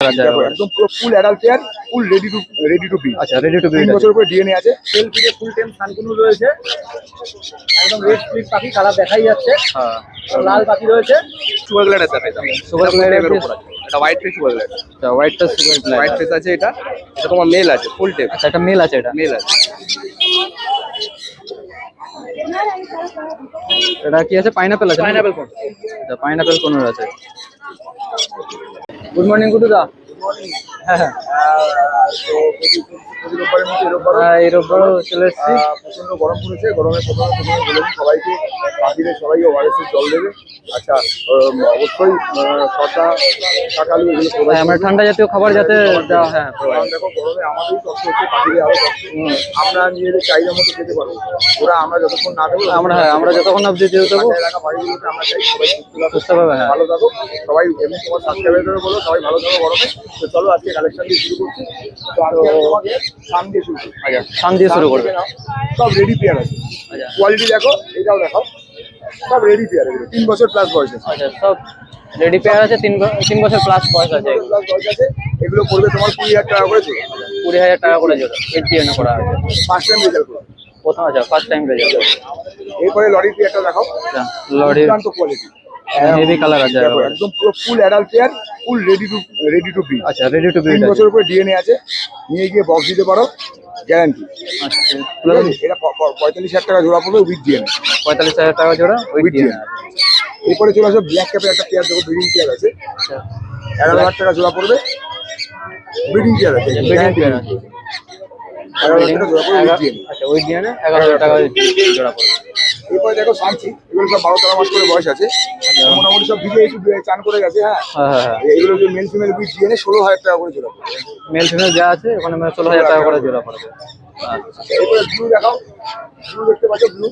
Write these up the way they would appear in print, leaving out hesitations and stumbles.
দেখো একদম পুরো full adult pair, full ready to breed. আচ্ছা, রেডি টু ব্রিড। 3 বছর উপরে ডিএনএ আছে। সেল ফিডে ফুল টাইম সানকুনু রয়েছে, একদম রেড স্প্লিট পাখি, কালার দেখাই যাচ্ছে। হ্যাঁ, লাল পাখি রয়েছে। সুগার গ্ল্যাড আছে এটা, সুগার গ্ল্যাডের উপর আছে। এটা হোয়াইট ফেস সুগার গ্ল্যাড। আচ্ছা, হোয়াইটটা সুগার গ্ল্যাড। হোয়াইট ফেস আছে এটা। এটা তোমার মেল আছে, ফুল টাইম। আচ্ছা, এটা মেল আছে, এটা মেল আছে। এটা কি আছে? পাইনাপেল আছে। পাইনাপেল কোন? আচ্ছা, পাইনাপেল কোনর আছে। গুড মর্নিং গুডুদা। হ্যাঁ হ্যাঁ, এই রোববারও চলে এসেছি। প্রচন্ড গরম পড়েছে। গরমের প্রথমে বলুন সবাইকে, পাখিদের সবাই ওআরএস জল দেবে। আচ্ছা, অবশ্যই শসা, কাঁঠালু এগুলো provide আমরা ঠান্ডা জাতীয় খাবার যাতে দেওয়া। হ্যাঁ, কারণ দেখো গরমে আমাদেরই কষ্ট হচ্ছে, পাখিদের আরো কষ্ট। আমরা নিজেদের চাহিদা মতো খেতে পারবো, ওরা আমরা যতক্ষণ না দেবো আমরা যতক্ষণ অব্দি দিয়ে দেবো এলাকা বাড়িগুলোতে আমরা চাই সবাই সুস্থ পাবে। হ্যাঁ, ভালো থাকো সবাই। এমনি তোমার সাবস্ক্রাইবার বলো সবাই ভালো থাকো গরমে। তো চলো আজকে কালেকশন দিয়ে শুরু করছি। তো আজকে আমি তোমাকে সান দিয়ে শুরু করছি। আচ্ছা, সান দিয়ে শুরু করবে। সব রেডি পেয়ার আছে। আচ্ছা, কোয়ালিটি দেখো, এটাও দেখো, সব রেডি পেয়ার। এগুলো 3 বছর প্লাস বয়স আছে। আচ্ছা, সব রেডি পেয়ার আছে। 3 বছর প্লাস বয়স আছে। প্লাস বয়স আছে। এগুলো পড়বে তোমার 20,000 টাকা করে জোড়া। 20,000 টাকা করে জোড়া। এটিএন করা আছে। ফার্স্ট টাইম রেজাল্ট করো। প্রথম। আচ্ছা, ফার্স্ট টাইম রেজাল্ট। এরপরে লরির পেয়ারটা দেখাও। আচ্ছা, লরির দুর্দান্ত কোয়ালিটি, হেভি কালার আছে। দেখো একদম পুরো full adult pair, full ready to breed. আচ্ছা, রেডি টু ব্রিড 3 আছে। বছর উপরে ডিএনএ আছে। নিয়ে গিয়ে বক্স দিতে পারো, গ্যারান্টি। আচ্ছা, এটা 45,000 টাকা জোড়া পড়বে উইথ ডিএনএ। 45,000 টাকা জোড়া উইথ With ডিএন। এরপরে চলে আসবে ব্ল্যাক ক্যাপের একটা পেয়ার, দেখো ব্রিডিং পেয়ার আছে। 11,000 টাকা জোড়া পড়বে, ব্রিডিং পেয়ার আছে। ব্রিডিং পেয়ার আছে। 11,000 টাকা জোড়া পড়বে with DNA। আচ্ছা, উইথ ডিএন 11,000 টাকা জোড়া পড়বে। এরপরে দেখো সানচি, এগুলো সব 12-13 মাস করে বয়স আছে। মোটামুটি সব ভিজে একটু চান করে গেছে। হ্যাঁ, হ্যাঁ হ্যাঁ হ্যাঁ, এগুলো যে মেল ফিমেল উইথ ডিএনএ 16,000 টাকা করে জোড়া পড়বে। মেল ফিমেল যা আছে ওখানে 16,000 টাকা করে জোড়া পড়বে। এরপরে ব্লু দেখাও। ব্লু দেখতে পাচ্ছ, ব্লু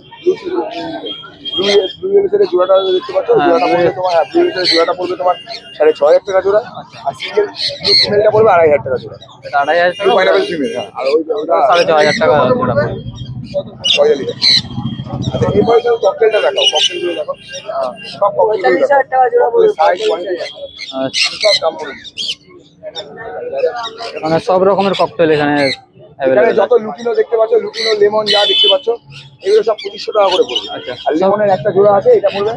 এর জোড়াটা দেখতে পাচ্ছ। জোড়াটা পড়বে তোমার, ব্লু এর জোড়াটা পড়বে তোমার 6,500 টাকা জোড়া। আর সিঙ্গেল ব্লু ফিমেলটা পড়বে 2,500 টাকা জোড়া। এটা 2,500 টাকা। Pineapple female. আর ওইটা 4,500 টাকা জোড়া পড়বে। আচ্ছা, এরপরে তুমি ককটেলটা দেখাও। ককটেলগুলো দেখো, সব ককটেল 45,000 টাকা জোড়া পড়বে। সাইজ কোয়ালিটি সব দাম পড়বে। মানে সব রকমের ককটেল এখানে এখানে অ্যাভেলেবল। যত লুটিনো দেখতে পাচ্ছ, লুটিনো লেমন যা দেখতে পাচ্ছ, এগুলো সব 2,500 টাকা করে পড়বে। আচ্ছা, আর লেমনের একটা জোড়া আছে, এটা পড়বে,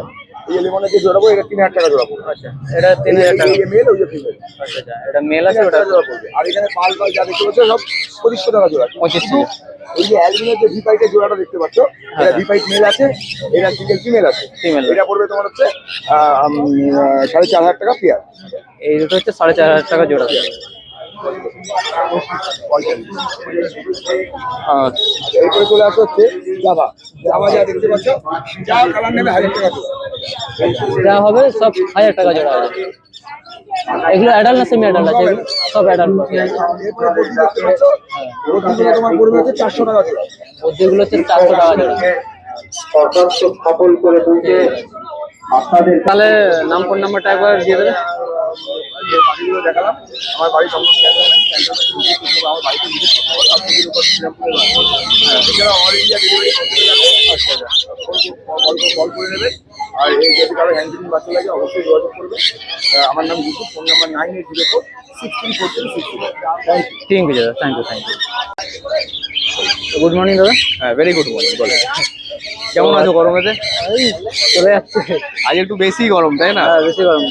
এই যে লেমনের যে জোড়া পড়বে এটা 3,000 টাকা জোড়া পড়বে। আচ্ছা, এটা 3,000 টাকা। এই মেল, ওই যে ফিমেল। আচ্ছা, এটা মেল আছে, ওটা জোড়া পড়বে। আর এখানে পাল যা দেখতে পাচ্ছ সব 2,500 টাকা জোড়া। 2500। এই যে অ্যালবিনের যে ভিপাইটের জোড়াটা দেখতে পাচ্ছ, এটা ভিপাইট মেল আছে, এটা সিঙ্গেল ফিমেল আছে। ফিমেল। এটা পড়বে তোমার হচ্ছে 4,500 টাকা পেয়ার। এই দুটো হচ্ছে 4,500 টাকা জোড়া। এরপরে চলে আসে হচ্ছে জাভা। জাভা যা দেখতে পাচ্ছ, যা কালার নেবে 1,000 টাকা জোড়া। যা হবে সব 1,000 টাকা জোড়া আছে। এগুলো অ্যাডাল্ট না সেমি অ্যাডাল্ট আছে? সব অ্যাডাল্ট। এরপরে বদ্রি দেখতে পাচ্ছ, বদ্রিগুলো তোমার পড়বে হচ্ছে 400 টাকা জোড়া। বদ্রিগুলো হচ্ছে 400 টাকা জোড়া। সফল করে তুলতে আপনাদের তাহলে নাম ফোন নাম্বারটা একবার দিয়ে দেবে। যে পাখিগুলো দেখালাম, আমার বাড়ির সম্বন্ধে আমার বাড়িতে ভিজিট করতে হবে। আর পুজোর উপর এছাড়া অল ইন্ডিয়া ডেলিভারি কল করে নেবেন। আর এই যদি কারো হ্যান্ড ফিডিং বাচ্চা লাগে অবশ্যই যোগাযোগ করবে। আমার নাম Yusuf, phone number 9804634363। Thank you দাদা, থ্যাংক ইউ। গুড মর্নিং দাদা। হ্যাঁ, ভেরি গুড মর্নিং। বলো, কেমন আছো গরমেতে? এই চলে যাচ্ছে। আজ একটু বেশি গরম, তাই না? হ্যাঁ, বেশি গরম।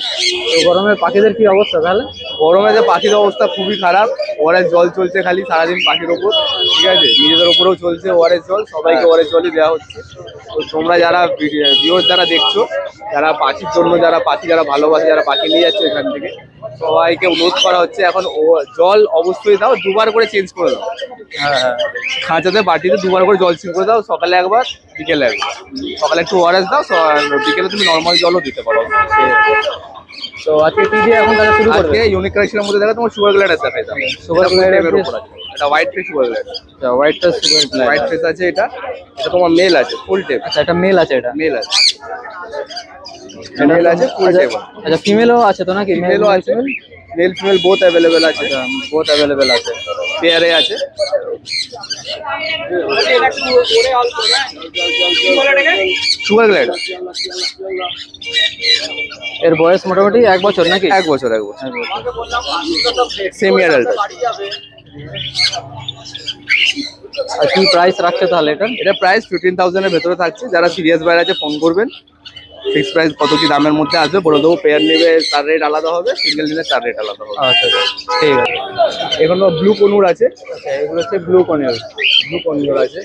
তো গরমে পাখিদের কি অবস্থা তাহলে? গরমে যে পাখির অবস্থা খুবই খারাপ। ওআরএস জল চলছে খালি সারাদিন পাখির ওপর, ঠিক আছে? নিজেদের ওপরেও চলছে ওআরএস জল, সবাইকে ওআরএস জলই দেওয়া হচ্ছে। তো তোমরা যারা ভিউয়ার্স যারা দেখছো, যারা পাখির জন্য, যারা পাখি যারা ভালোবাসে, যারা পাখি নিয়ে যাচ্ছে এখান থেকে, সবাইকে অনুরোধ করা হচ্ছে এখন জল অবশ্যই দাও, 2বার করে চেঞ্জ করে দাও। হ্যাঁ হ্যাঁ, খাঁচাতে বাটিতে 2বার করে জল চেঞ্জ করে দাও, সকালে একবার, বিকেলে একবার। সকালে একটু ওআরএস দাও, বিকেলে তুমি নর্মাল জলও দিতে পারো। তো আজকে কি দিয়ে এখন তাহলে শুরু করবে? আজকে ইউনিক কালেকশনের মধ্যে দেখা তোমার সুগার গ্ল্যাড আছে। সুগার গ্ল্যাডের উপর আছে। এটা হোয়াইট ফেস সুগার গ্ল্যাড। আচ্ছা, হোয়াইটটা সুগার গ্ল্যাড। হোয়াইট ফেস আছে এটা। এটা তোমার মেল আছে, ফুল টেপ। আচ্ছা, এটা মেল আছে। এটা মেল আছে, মেল আছে, ফুল টেপ। আচ্ছা, ফিমেলও আছে তো নাকি? মেলও আছে, মেল ফিমেল বোথ অ্যাভেলেবেল আছে। আচ্ছা, বোথ অ্যাভেলেবেল আছে। পেয়ারে আছে। সুগার গ্লাইডার এর বয়স মোটামুটি 1 বছর নাকি? 1 বছর, 1 বছর সেমি অ্যাডাল্ট। আর কি প্রাইস রাখছে তাহলে এটা? এটা প্রাইস 15,000 এর ভেতরে থাকছে। যারা সিরিয়াস বাইরে আছে ফোন করবেন, ফিক্স প্রাইস কত কি দামের মধ্যে আসবে বলে দেবো। পেয়ার নেবে তার রেট আলাদা হবে, সিঙ্গেল নিলে তার রেট আলাদা হবে। আচ্ছা ঠিক আছে। এখানে ব্লু কনুর আছে। আচ্ছা, এগুলো হচ্ছে ব্লু কনিয়র। ব্লু কনিওর আছে।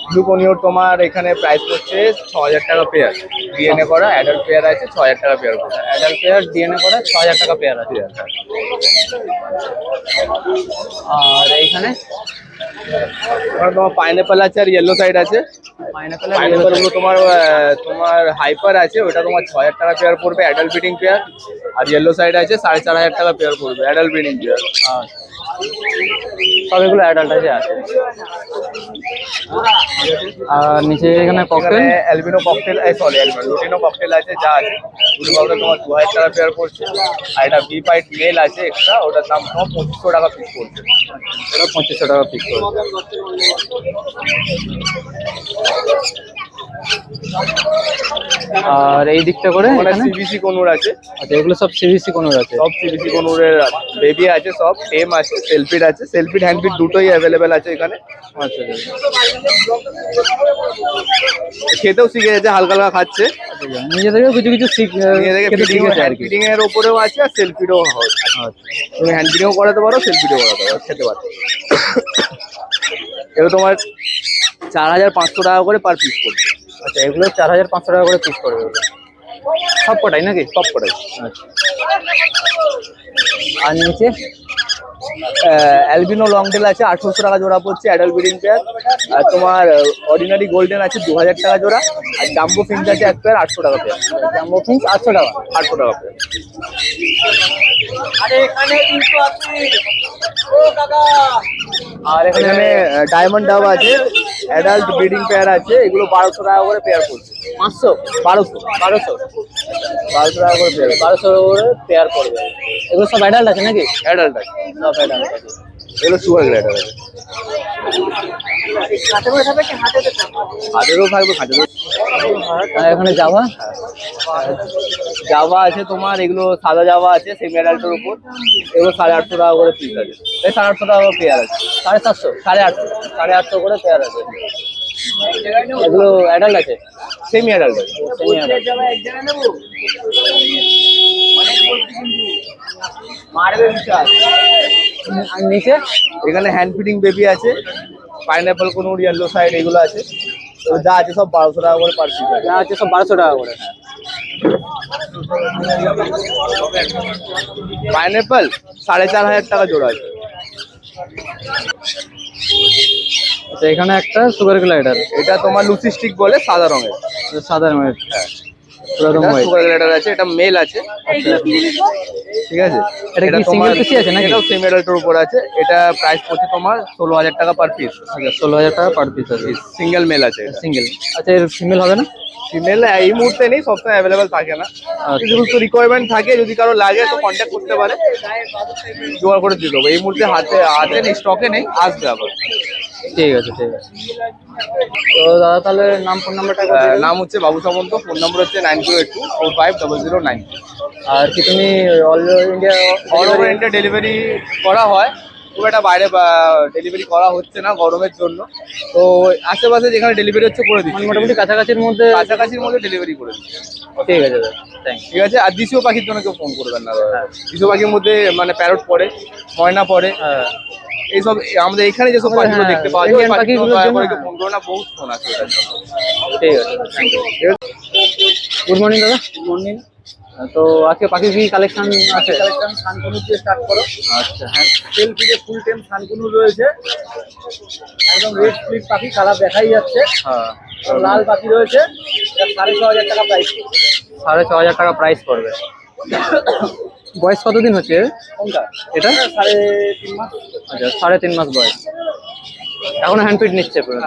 ব্লু কনিওর তোমার এখানে প্রাইস হচ্ছে 6,000 টাকা পেয়ার। ডিএনএ করা অ্যাডাল্ট পেয়ার আছে 6,000 টাকা পেয়ার। অ্যাডাল্ট পেয়ার ডিএনএ করে 6,000 টাকা পেয়ার আছে। আর এইখানে তোমার পাইনাপেল আছে আর ইয়েলো সাইড আছে। পাইনাপেল গুলো তোমার হাইপার আছে, ওটা তোমার 6,000 টাকা পেয়ার পড়বে অ্যাডাল্ট ব্রিডিং পেয়ার। আর ইয়েলো সাইড আছে 4,500 টাকা পেয়ার পড়বে অ্যাডাল্ট ব্রিডিং পেয়ার। সব এগুলো অ্যাডাল্ট আছে। আর নিচে এখানে cocktail, albino cocktail, sorry lutino cocktail আছে যা আছে। দুটো ককটেল তোমার 2,000 টাকা পেয়ার পড়ছে। আর এটা বি পাইট মেল আছে এক্সট্রা, ওটার দাম তোমার 2,500 টাকা পিস পড়ছে। ওটা 2,500 টাকা পিস পড়বে। আর এই দিকটা করে এখানে সিবিসি কনুর আছে। আচ্ছা, এগুলো সব সিবিসি কনুর আছে। সব সিবিসি কনুরের বেবি আছে, সব টেম আছে, সেলফিড আছে। সেলফিড হ্যান্ডফিড দুটোই অ্যাভেলেবেল আছে এখানে। আচ্ছা, খেতেও শিখে গেছে, হালকা হালকা খাচ্ছে। নিজে থেকেও কিছু কিছু নিজে থেকে শিখেছে আর কি। ফিডিং এর উপরেও আছে আর সেলফিডও হয়। তুমি হ্যান্ড ফিডিংও করাতে পারো, সেলফিডও করাতে পারো, খেতে পারো। এগুলো তোমার 4,500 টাকা করে পার পিস পড়বে। আচ্ছা, এগুলো 4,500 টাকা করে পিস পড়বে সব কটাই নাকি? সব কটাই। আচ্ছা, আর নিচে অ্যালবিনো লং টেল আছে 1,800 টাকা জোড়া পড়ছে অ্যাডাল্ট ব্রিডিং পেয়ার। আর তোমার অর্ডিনারি গোল্ডেন আছে 2,000 টাকা জোড়া। আর জাম্বো ফিঞ্চ আছে এক পেয়ার 800 টাকা পেয়ার। জাম্বো ফিঞ্চ 800 টাকা। 800 টাকা পেয়ার। আর এখানে ডায়মন্ড ডাব আছে, অ্যাডাল্ট ব্রিডিং পেয়ার আছে। এগুলো 1,200 টাকা করে পেয়ার পড়ছে। 500 1200 টাকা করে পেয়ার। 1200 করে পেয়ার পড়বে। এগুলো সব অ্যাডাল্ট আছে নাকি? অ্যাডাল্ট আছে, সব অ্যাডাল্ট আছে। এগুলো সুগার গ্লাইডার আছে। হাতেরও থাকবে, হাতেরও। আর এখানে জাভা জাভা আছে তোমার, এগুলো সাদা জাভা আছে সেমি অ্যাডাল্টের উপর। এগুলো 850 টাকা করে পিস আছে। এই 850 টাকা করে পেয়ার আছে। 750 850 করে পেয়ার আছে। এগুলো অ্যাডাল্ট আছে, সেমি অ্যাডাল্ট আছে। Semi adult. আর নিচে এখানে হ্যান্ড ফিডিং বেবি আছে, পাইনাপেল কোনুর, ইয়েলো সাইড এগুলো আছে। তো যা আছে সব 1,200 টাকা করে পার পিস আছে। যা আছে সব 1200 টাকা করে। পাইনাপেল 4,500 টাকা জোড়া আছে। আচ্ছা, এখানে একটা সুগার গ্লাইডার, এটা তোমার লুসি স্টিক বলে, সাদা রঙের। সাদা রঙের। সুগার গ্লাইডার আছে, এটা মেল আছে। ঠিক আছে, এটা কি সিঙ্গেল পিসি আছে নাকি? এটাও সেমি অ্যাডাল্টের উপর আছে। এটা প্রাইস পড়ছে তোমার 16,000 টাকা পার পিস। আচ্ছা, 16,000 টাকা পার পিস আছে। সিঙ্গেল মেল আছে এটা। সিঙ্গেল। আচ্ছা, এর ফিমেল হবে না? ফিমেল এই মুহূর্তে নেই, সবসময় অ্যাভেলেবেল থাকে না। কিছু রিকোয়ারমেন্ট থাকে, যদি কারো লাগে তো কন্ট্যাক্ট করতে পারে, জোগাড় করে দিয়ে দেবো। এই মুহূর্তে হাতে নেই, স্টকে নেই, আসবে আবার। ঠিক আছে, ঠিক আছে। তো দাদা তাহলে নাম, ফোন নাম্বারটা? নাম হচ্ছে বাবু সামন্ত, ফোন নম্বর হচ্ছে 9082450009। আর কি তুমি অল ইন্ডিয়া ডেলিভারি করা হয়, খুব একটা বাইরে ডেলিভারি করা হচ্ছে না গরমের জন্য। তো আশেপাশে যেখানে ডেলিভারি হচ্ছে করে দিচ্ছি, মোটামুটি কাছাকাছির মধ্যে ডেলিভারি করে দিচ্ছি। ঠিক আছে দাদা, থ্যাংক ঠিক আছে। আর দেশীয় পাখির জন্য কেউ ফোন করবেন না দাদা। দেশীয় পাখির মধ্যে মানে প্যারট পড়ে, ময়না পড়ে, হ্যাঁ। এইসব আমাদের এখানে যেসব পাখিগুলো দেখতে পাওয়া যায়, Indian পাখিগুলোর জন্য ফোন করো না, বহুত ফোন আছে ওটার জন্য। ঠিক আছে, থ্যাংক ইউ। গুড মর্নিং দাদা। Good morning. তো আজকে পাখির কি কালেকশন আছে? কালেকশন সানকুনুর দিয়ে স্টার্ট করো। আচ্ছা, হ্যাঁ। সেলফিতে ফুল টেম সানকুনুর রয়েছে, একদম রেড স্প্লিট পাখি, কালার দেখাই যাচ্ছে। হ্যাঁ, লাল পাখি রয়েছে, এটা 6,500 টাকা প্রাইস। 6,500 টাকা প্রাইস পড়বে। বয়স কতদিন হচ্ছে কোনটা? এটা 3.5 মাস। আচ্ছা, 3.5 মাস বয়স। এখন হ্যান্ড ফিড নিচ্ছে পুরো।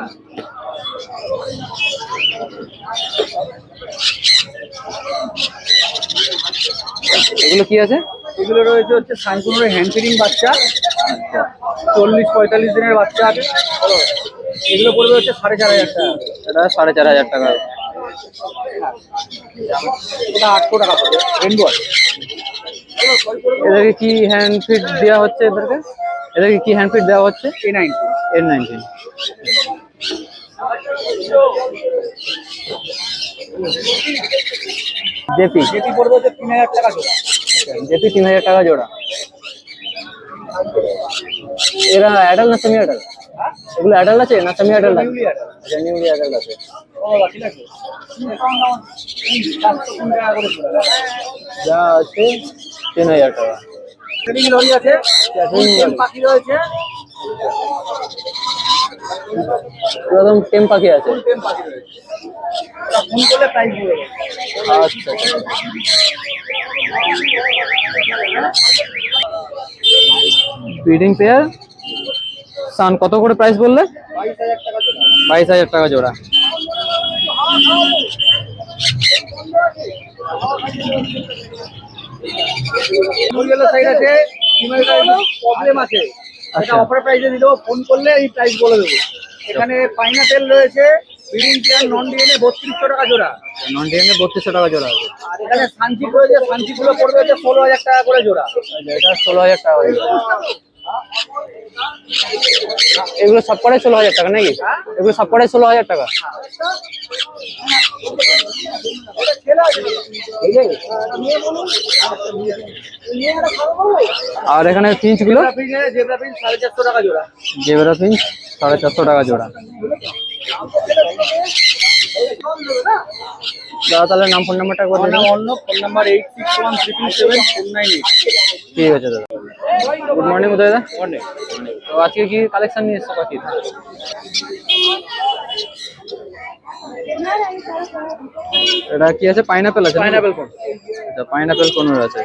এগুলো কি আছে? এগুলো রয়েছে হচ্ছে সানকুনুরের হ্যান্ড ফিডিং বাচ্চা। 40-45 দিনের বাচ্চা আছে। বলো, এগুলো পড়বে হচ্ছে 4,500 টাকা। এটা 4,500 টাকা। ওটা 800 টাকা পড়বে রেনবো। এদেরকে কি হ্যান্ড ফিট দেওয়া হচ্ছে? এদেরকে কি হ্যান্ড ফিট দেওয়া হচ্ছে? A90 N19। জেপি যেটি পড়বে হচ্ছে 3,000 টাকা জোড়া। জেপি 3,000 টাকা জোড়া। এরা অ্যাডাল্ট না সেমি অ্যাডাল্ট? এগুলো অ্যাডাল্ট আছে না সেমি অ্যাডাল্ট আছে? নিউলি আছে। আচ্ছা, নিউলি অ্যাডাল্ট আছে। ও ঠিক আছে। 700 টাকা করে জোড়া। যা আছে 3,000 টাকা। ট্রেনিং লরি আছে, টেম পাখি রয়েছে, একদম টেম পাখি আছে। টেম পাখি রয়েছে। ওটা ফোন করলে প্রাইস বলে দেবো। আচ্ছা, ব্রিডিং পেয়ার সান কত করে প্রাইস বললে? 22,000 টাকা জোড়া। 22,000 টাকা জোড়া। মুরগেলো সাইড আছে, ফিমেলটা প্রবলেম আছে। এটা আচ্ছা। অফার প্রাইসে দিয়ে দেবো, ফোন করলে এই প্রাইস বলে দেবো। এখানে পাইনাপেল রয়েছে, ব্রিডিং পেয়ার নন ডিএনএ 3200 টাকা জোড়া। নন ডিএনএ 3200 টাকা জোড়া আছে। আর এখানে সানচিক রয়েছে, সানচিকগুলো পড়বে হচ্ছে 16,000 টাকা করে জোড়া। এটা 16,000 টাকা জোড়া। এগুলো সব করে 16,000 টাকা নাকি? এগুলো সব করে 16,000 টাকা। আর এখানে পিঞ্চ গুলো? জেব্রা পিস 450 টাকা জোড়া। জেব্রা পিঞ্চ 450 টাকা জোড়া। দাদা তাহলে নাম ফোন নাম্বারটা করে দিন। অন্য ফোন নাম্বার 8613374988। ঠিক আছে দাদা। গুড মর্নিং উদয় দা। তো আজকে কি কালেকশন নিয়ে এসছো পাখির? এটা কি আছে? পাইনাপেল আছে? পাইনাপেল কোন? আচ্ছা, পাইনাপেল কোনোর আছে।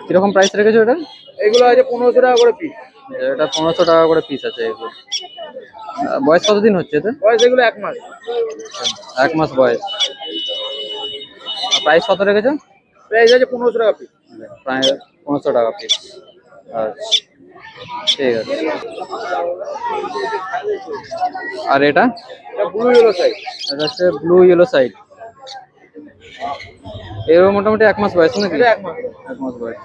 কিরকম প্রাইস রেখেছো এটা? এগুলো আছে 1500 টাকা করে পিস। এটা 1500 টাকা করে পিস আছে এগুলো। বয়স কতদিন হচ্ছে এতে? বয়স এগুলো 1 মাস। 1 মাস বয়স। প্রাইস কত রেখেছো? প্রাইস আছে 1500 টাকা পিস। প্রায় 1500 টাকা পিস। আচ্ছা, ঠিক আছে। আর এটা? এটা ব্লু ইয়েলো সাইজ। এটা হচ্ছে ব্লু ইয়েলো সাইড। এর মোটামুটি 1 মাস বয়স নাকি? এটা 1 মাস। 1 মাস বয়স।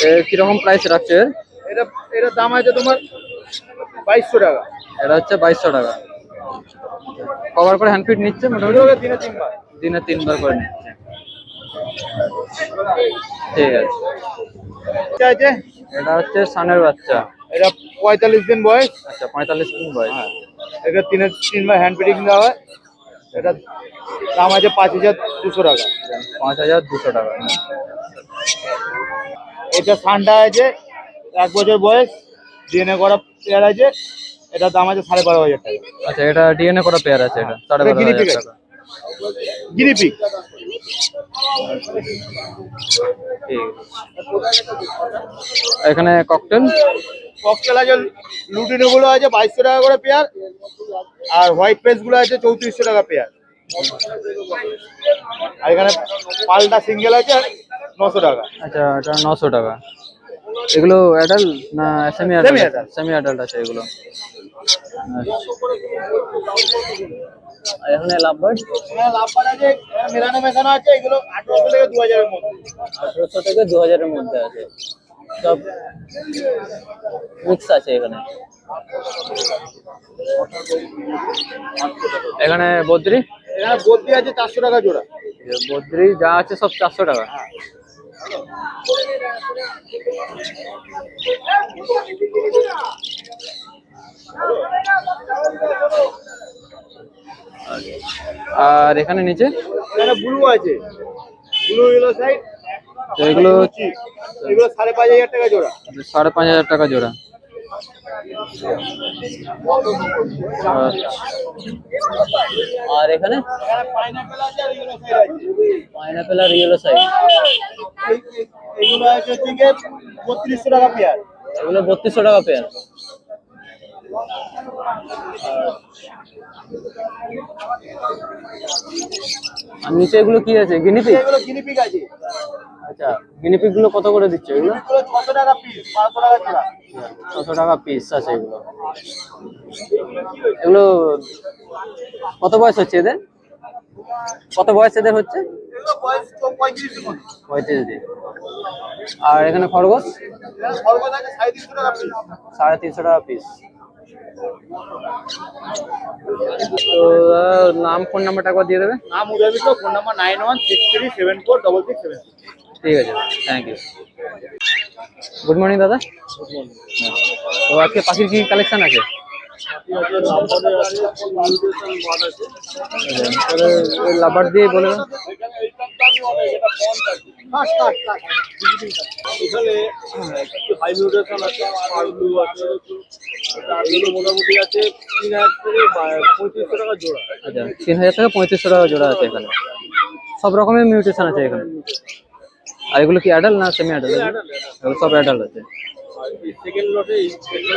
এর কিরকম প্রাইস রাখছে এর? এটা দাম আছে তোমার 2200 টাকা। এটা হচ্ছে 2200 টাকা। কভার করে হ্যান্ড ফিট নিচ্ছে মোটামুটি? এগুলো দিনে 3 বার। দিনে 3 বার করে নিচ্ছে। ঠিক আছে। এটা আছে, এটা হচ্ছে সানের বাচ্চা। এটা 45 দিন বয়স। আচ্ছা, 45 দিন বয়স। এটা 3 বার হ্যান্ড ফিডিং দেওয়া হয়। এটা দাম আছে 5200 টাকা। 5200 টাকা। এটা সানটা আছে 1 বছর বয়স, ডিএনএ করা পেয়ার আছে। এটা দাম আছে 12,500 টাকা। আচ্ছা, এটা ডিএনএ করা পেয়ার আছে। এটা 12,500 টাকা। গিনিপিগ। ঠিক। এখানে ককটেল আছে, লুটিনো গুলো আছে 2200 টাকা করে পেয়ার। আর হোয়াইট পেস গুলো আছে 3400 টাকা পেয়ার। আর এখানে পাল্টা সিঙ্গেল আছে 900 টাকা। আচ্ছা, এটা 900 টাকা। এগুলো অ্যাডাল্ট না semi Semi adult? adult। Semi adult আছে এগুলো। আর এখানে লাভবার্ড এখানে লাভবার আছে, মেলানো মেশানো আছে। এগুলো 1800 থেকে 2000 এর মধ্যে। 1800 থেকে 2000 এর মধ্যে আছে। সব মিক্স আছে এখানে। এখানে বদ্রি? এখানে বদ্রি আছে 400 টাকা জোড়া। বদ্রি যা আছে সব 400 টাকা। আর এখানে নিচে এখানে ব্লু আছে, ব্লু ইয়েলো সাইড। তো এগুলো এগুলো 5,500 টাকা জোড়া। 5,500 টাকা জোড়া। আর এখানে পাইনাপেল আছে আর ইয়েলো সাইড আছে। পাইনাপেল আর ইয়েলো সাইড। এগুলো আছে হচ্ছে গিয়ে 3200 টাকা পেয়ার। এগুলো 3200 টাকা পেয়ার। আর নিচে এগুলো কি আছে, গিনিপিগ? এগুলো গিনিপিগ আছে। আচ্ছা, গিনিপিগ গুলো কত করে দিচ্ছ এগুলো? এগুলো 600 টাকা পিস, 500 টাকা জোড়া। 600 টাকা পিস আছে এগুলো। এগুলো কত বয়স হচ্ছে এদের? কত বয়স এদের হচ্ছে? এগুলো বয়স তো 35 দিন মতো। 35 দিন। আর এখানে খরগোশ? এগুলো খরগোশ আছে 350 টাকা পিস। 350 টাকা পিস। তো নাম, ফোন নাম্বারটা একবার দিয়ে দেবে। নাম উদয় মিত্র, ফোন নাম্বার 9163746676। ঠিক আছে, থ্যাংক ইউ। গুড মর্নিং দাদা। তো আজকে পাখির কি কালেকশন আছে? লাভার দিয়ে বলে দাও। এখানে কিছু হাই মিউটেশন আছে, পারব্লু আছে, এগুলো মোটামুটি আছে 3000 থেকে 3500 টাকা জোড়া। আচ্ছা, 3000 থেকে 3500 টাকা জোড়া আছে এখানে। সব রকমের মিউটেশন আছে এখানে। আর এগুলো কি অ্যাডাল্ট না সেমি অ্যাডাল্ট? এগুলো সব অ্যাডাল্ট আছে। সেকেন্ড লটে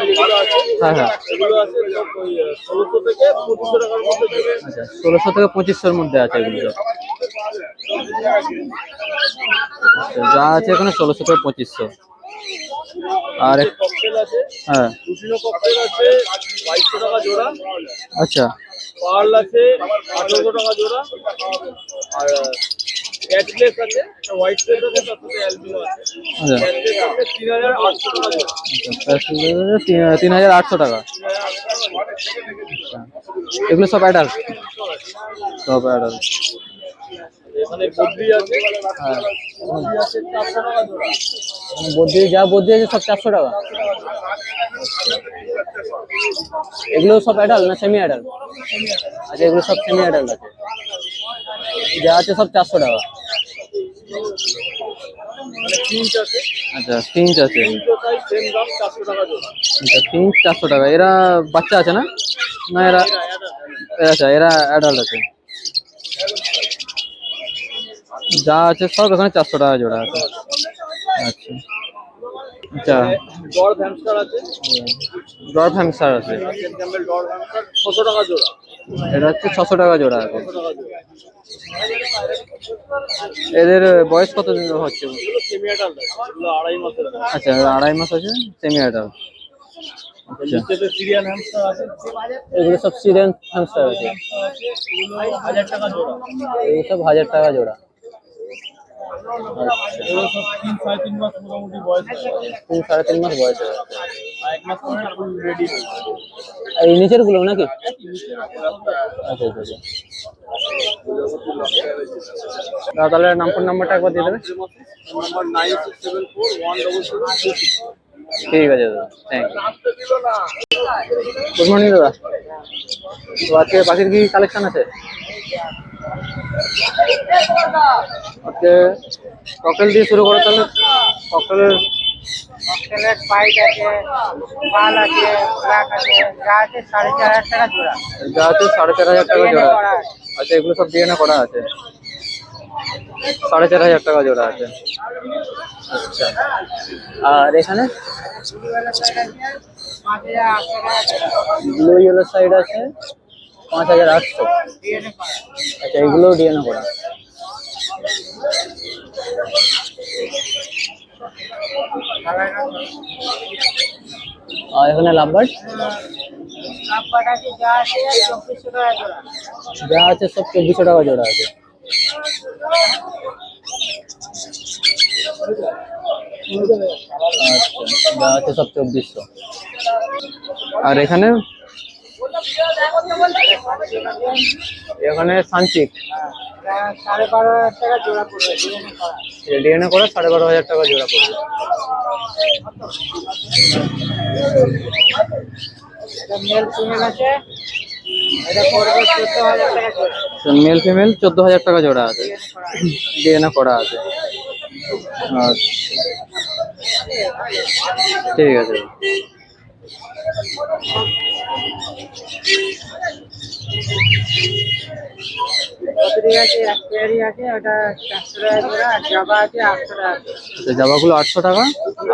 যেগুলো আছে, হ্যাঁ হ্যাঁ। এগুলো আছে সব ওই 1600 থেকে 2500 টাকার মধ্যে দেবে। আচ্ছা, 1600 থেকে 2500 এর মধ্যে আছে এগুলো সব। আচ্ছা, যা আছে এখানে 1600 থেকে 2500। আর ককটেল আছে, হ্যাঁ, লুটিনো ককটেল আছে 2200 টাকা জোড়া। আচ্ছা পার্ল আছে 1800 টাকা জোড়া। আর ক্যাটলেস আছে, হোয়াইট প্লেস আছে, তার সাথে অ্যালবিনো আছে। আচ্ছা ক্যাটলেস আছে 3800 টাকা জোড়া। 3800 টাকা। এগুলো সব অ্যাডাল্ট? সব অ্যাডাল্ট। এখানে বদ্রি আছে, হ্যাঁ, বদ্রি আছে 400 টাকা জোড়া। বদ্রি, যা বদ্রি আছে সব 400 টাকা। এগুলো সব অ্যাডাল্ট না সেমি অ্যাডাল্ট? আচ্ছা, এগুলো সব সেমি অ্যাডাল্ট আছে। যা আছে সব 400 টাকা। ফিঞ্চ আছে, আচ্ছা, ফিঞ্চ আছে। ফিঞ্চও তাই সেম দাম 400 টাকা জোড়া। আচ্ছা, ফিঞ্চ 400 টাকা। এরা বাচ্চা আছে না? না এরা, আচ্ছা এরা অ্যাডাল্ট আছে। যা আছে সব এখানে 400 টাকা জোড়া আছে। আচ্ছা আচ্ছা, ডর হ্যামস্টার আছে, ড্রপ হ্যামস্টার আছে। রাশিয়ান ক্যাম্বেল ডর হ্যামস্টার 600 টাকা জোড়া। এটা হচ্ছে 600 টাকা জোড়া আছে। 600 টাকা জোড়া। এদের বয়স কত দিন হচ্ছে? এগুলো সেমি অ্যাডাল্ট আছে, এগুলো 2.5 মাসের আছে। আচ্ছা, 2.5 মাস আছে, সেমি অ্যাডাল্ট। আচ্ছা, নিচেতে সিরিয়ান হ্যামস্টার আছে, এগুলো সব সিরিয়ান হ্যামস্টার আছে। এগুলো 1000 টাকা জোড়া। এই সব 1000 টাকা জোড়া। এগুলো সব 3-3.5 মাস মোটামুটি বয়স আছে। 3-3.5 মাস বয়স আছে। আর 1 মাস পরে ফুল রেডি হয়ে যাবে। আর এই নিচের গুলো নাকি? আচ্ছা আচ্ছা আচ্ছা। দাদা, তাহলে নাম, ফোন নাম্বারটা একবার দিয়ে দেবে। নাম্বার 9674177266। ঠিক আছে দাদা, থ্যাংক ইউ। গুড মর্নিং দাদা। তো আজকে পাখির কি কালেকশন আছে? আজকে ককটেল দিয়ে শুরু করো তাহলে। ককটেলের ফাইট আছে, পাল আছে, ব্ল্যাক আছে, যা আছে 4500 টাকা জোড়া। যা আছে 4500 টাকা জোড়া। আচ্ছা, এগুলো সব ডিএনএ করা আছে, 4500 টাকা জোড়া আছে। আচ্ছা, আর এখানে 5800 টাকা জোড়া। ব্লু ইয়েলো সাইড আছে 5800। আচ্ছা, এগুলো ডিএনএ করা। আর এখানে লাভবার্ড নাম্বার আছে, যা আছে 2400 টাকা জোড়া। যা আছে সব 2400 টাকা জোড়া আছে। আচ্ছা, যা আছে সব 2400। আর এখানে এখানে সানচিক এটা 12,500 টাকা জোড়া পড়বে, ডিএনএ করা 12,500 টাকা জোড়া পড়বে। এটা মেল ফিমেল আছে, এটা পড়বে 14,000 টাকা জোড়া। মেল ফিমেল 14,000 টাকা জোড়া আছে, ডিএনএ করা আছে। আচ্ছা, ঠিক আছে। বকরি আছে, এক পেয়ারি আছে, ওটা 400 টাকা জোড়া। আর জাবা আছে 800 টাকা জোড়া। আচ্ছা, জাবাগুলো 800 টাকা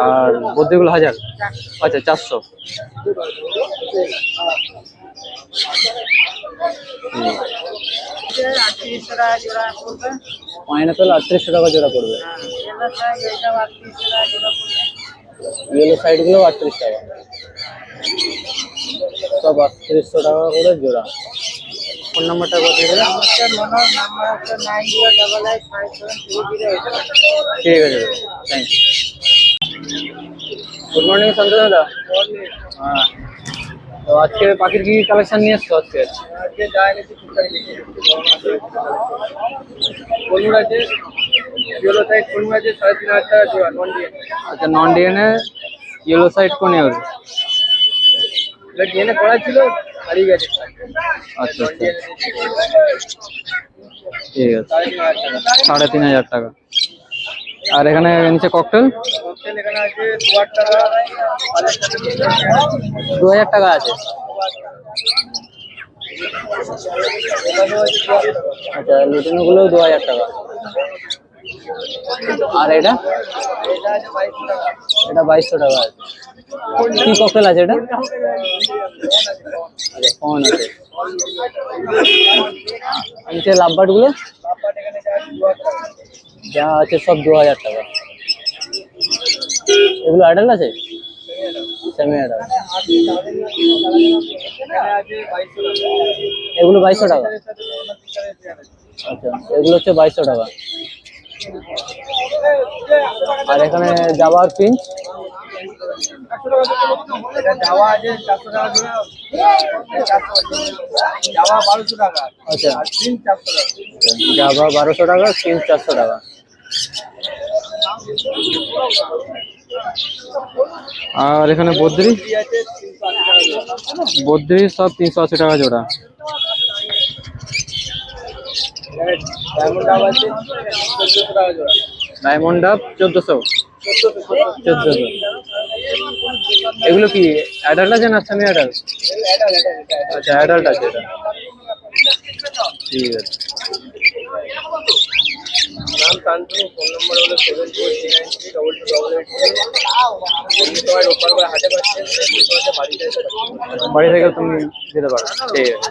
আর বদ্রিগুলো 1000। আচ্ছা, 400। আটত্রিশশো টাকা জোড়া পড়বে। পাইনাপেল 3800 টাকা জোড়া পড়বে। এবার সাইজ এইটাও 38শো টাকা জোড়া পড়বে। ইয়েলো সাইডগুলো 38 টাকা, সব 3800 টাকা করে জোড়া। ফোন নাম্বারটা বলতে গেলে? নমস্কার মনোজ, নাম্বার হচ্ছে 9088573088। ঠিক আছে, thank you. Good morning Sanjay দাদা। হ্যাঁ, তো আজকে পাখির কি কালেকশন নিয়ে এসছো আজকে? আজকে যা এনেছি টুকটাক নিয়ে কলুর আছে, ইয়েলো সাইড কলুর আছে 3500 টাকা জোড়া নন ডিএন। আচ্ছা, নন ডিএনএ ইয়েলো সাইড কোন এর? এটা ডিএনএ করা ছিল, হারিয়ে গেছে। আচ্ছা আচ্ছা, ঠিক আছে, 3500 টাকা। আর এখানে নিচে ককটেল ককটেল এখানে আছে 2000 টাকা, 2000 টাকা আছে। আচ্ছা, লুটিনো গুলো 2000 টাকা। আর এটা? এটা 2200 টাকা আছে। কি ককটেল আছে এটা? আচ্ছা, ফোন আছে। নিচে লাভবার্ড গুলো যা আছে সব 2000 টাকা। এগুলো অ্যাডাল্ট আছে? Semi adult. এগুলো 2200 টাকা। আচ্ছা, এগুলো হচ্ছে 2200 টাকা। আর এখানে জাভার পিঞ্চ জাভা আছে 400 টাকা জোড়া, জাভা 1200 টাকা। আচ্ছা, আর প্রিন্ট 400 টাকা। জাভা 1200 টাকা, পিঞ্চ 400 টাকা। আর এখানে বদ্রি আছে 380 টাকা জোড়া। বদ্রি সব 380 টাকা জোড়া। ডায়মন্ড ডাব আছে 1400 টাকা জোড়া। ডায়মন্ড ডাব 1400। এগুলো কি অ্যাডাল্ট আছে না সেমি অ্যাডাল্ট? আচ্ছা, অ্যাডাল্ট আছে এটা। ঠিক আছে। নাম শান্তনু, ফোন নম্বর হলো 74393288। সবাই রোববার করে হাটে পাচ্ছেন, বাড়িতে বাড়ি থেকে তুমি দিতে পারো। ঠিক আছে।